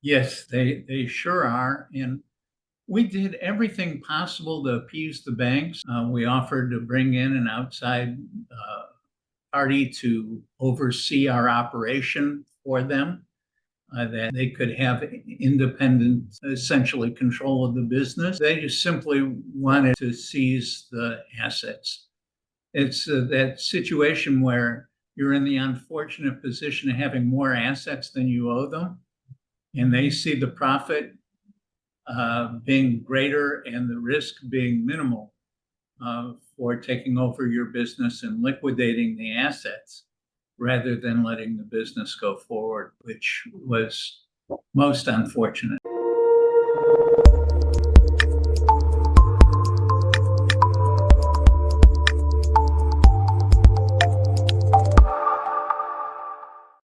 Yes, they sure are. And we did everything possible to appease the banks. We offered to bring in an outside party to oversee our operation for them, that they could have independent, essentially, control of the business. They just simply wanted to seize the assets. It's that situation where you're in the unfortunate position of having more assets than you owe them, and they see the profit being greater and the risk being minimal for taking over your business and liquidating the assets rather than letting the business go forward, which was most unfortunate.